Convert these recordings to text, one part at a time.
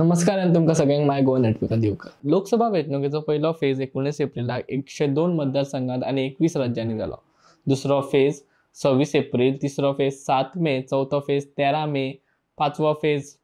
नमस्कार आणि तुमका सगळ्यांक माय गोवा नेटवर्कात दिवक। लोकसभा वेंचणुकेचो पहिलो फेज 19 एप्रिलाक 102 मतदारसंघात आणि 21 राज्यांनी झालो। दुसरो फेज 26 एप्रिल, तिसरो फेज 7 मे, चौथो फेज 13 मे, पाचवो फेज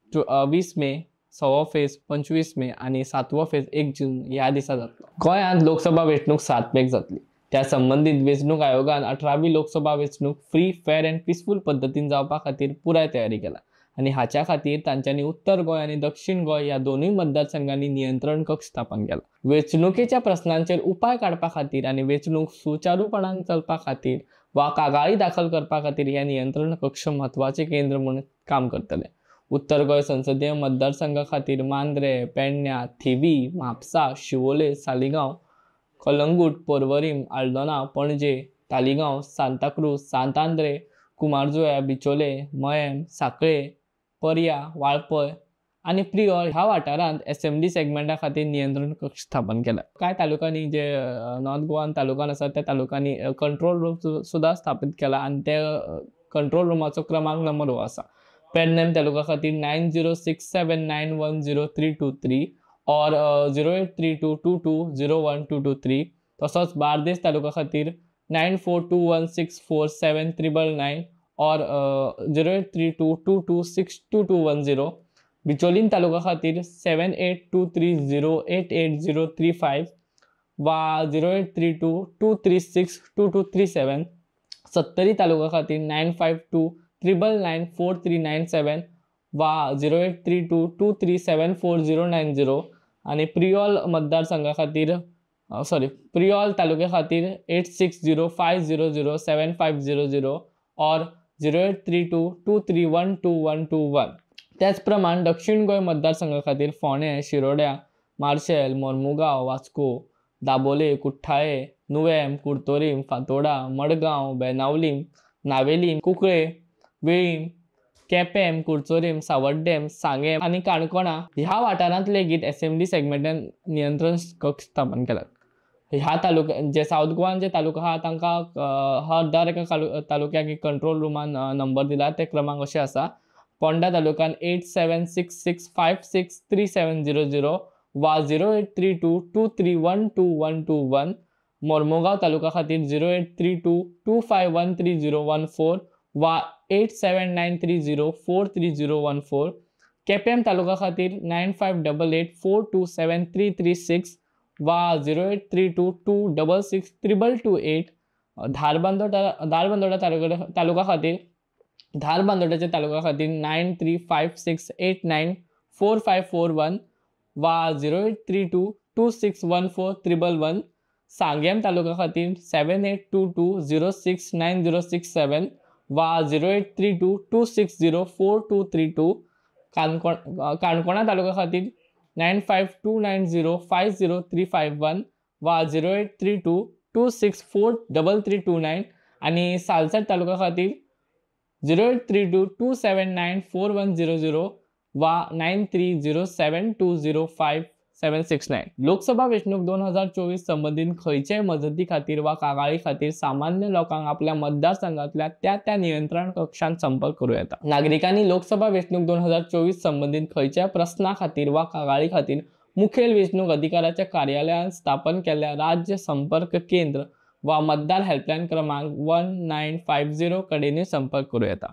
20 मे, सवो फेज 25 मे आणि सातवो फेज 1 जून ह्या दिसा जातलो। गोंयांत लोकसभा वेंचणूक 7 मेक जातली। त्या संबंधित वेंचणूक आयोगान 18वी लोकसभा वेंचणूक फ्री, फेअर अँड पीसफुल पद्धतीन जावपा खातीर पुराय तयारी केला आणि हाच्या खातीर तांच्यांनी उत्तर गोंय आणि दक्षिण गोंय या दोन्ही मतदारसंघांनी नियंत्रण कक्ष स्थापन केला। वेंचणुकेच्या प्रश्नांचेर उपाय काडपा खातीर आणि वेंचणूक सुचारूपणान चलपा खातीर वा कागाळी दाखल करपा खातीर हे नियंत्रण कक्ष म्हत्वाचे केंद्र म्हणून काम करतले। उत्तर गोंय संसदीय मतदारसंघा खातीर मांद्रे, पेडण्यां, थिवी, म्हापसा, शिवोले, सालिगांव, कलंगूट, पर्वरीम, आल्दोना, पणजे, तालिगांव, सांताक्रूज, सांत आंद्रे, कुमारजुव्यां, बिचोले, मयेम, सांखळे, पर्या, वाळपय आणि प्रियोल ह्या वाठारांत असेंब्ली सेगमेंटा खातीर नियंत्रण कक्ष स्थापन केला। कांय तालुक्यांनी जे नॉर्थ गोवान तालुकान आसा त्या तालुक्यांनी कंट्रोल रूम सुद्धा स्थापित केला आणि ते कंट्रोल रूमाचो क्रमांक नंबर हो आसा। पेडनेम तालुका खातीर 9067910323 और 083222012223। तसोच बार्देस तालुका खातीर 9421647999 और 083222622210। बिचोलीम तालुका खातीर 7823088035 वा 083223622237। सत्तरी तालुका खातीर 9529994397 वा 083223740990 आणि प्रियोल मतदारसंघा खातीर प्रियोल तालुक्या खातीर 8605007500 और 083223122121। त्याच प्रमाण दक्षिण गोंय मतदारसंघा खातीर फोंडे, शिरोड्या, मार्शेल, मोर्मुगांव, वास्को, दाबोले, कुठ्ठाळे, नुवेम, कुर्तोरीम, फातोडा, मडगांव, बेनावलीम, नावेलीम, कुंकळे, वेळीम, केपेम, कुर्चोरीम, सावड्डेम, सांगेम आणि काणकोणा ह्या वाठारांत लेगीत असेंब्ली सेगमेंटान नियंत्रण कक्ष स्थापन केला। ह्या तालुक्या जे साऊथ गोवान जे तालुका आहा तांकां हर दर एका तालुक्याक एक कंट्रोल रूमान नंबर दिला। ते क्रमांक असे आसा: पोंडा तालुक्यान 8766563700 वा 083223122121। मोर्मुगांव तालुका खातीर 0832251314 वा 8793043014। केपेम तालुका खातीर 9588427336 वा 0832266228। धारबांदोडा तालुका खातीर धारबांदोड्याच्या तालुका खातीर 9356894541 वा 0832261411। सांगेम तालुका खातीर 7822069067 वा 083226042232। काणकोणा तालुका खातीर 9529050351 वा 083226433329 आणि सालसेट तालुका खातीर 0832279410 वा 9307205769। लोकसभा वेंचणूक 2024 संबंधित खंयचेय मजती खातीर वा कागाळी खातीर सामान्य लोकांक आपल्या मतदारसंघातल्या त्या नियंत्रण कक्षांत संपर्क करूं येता। नागरिकांनी लोकसभा वेंचणूक 2024 संबंधित खंयच्याय प्रश्ना खातीर वा कागाळी खातीर मुखेल वेंचणूक अधिकाऱ्याच्या कार्यालयान स्थापन केल्ल्या राज्य संपर्क केंद्र वा मतदार हेल्पलायन क्रमांक 1950 कडेनूय संपर्क करूं येता।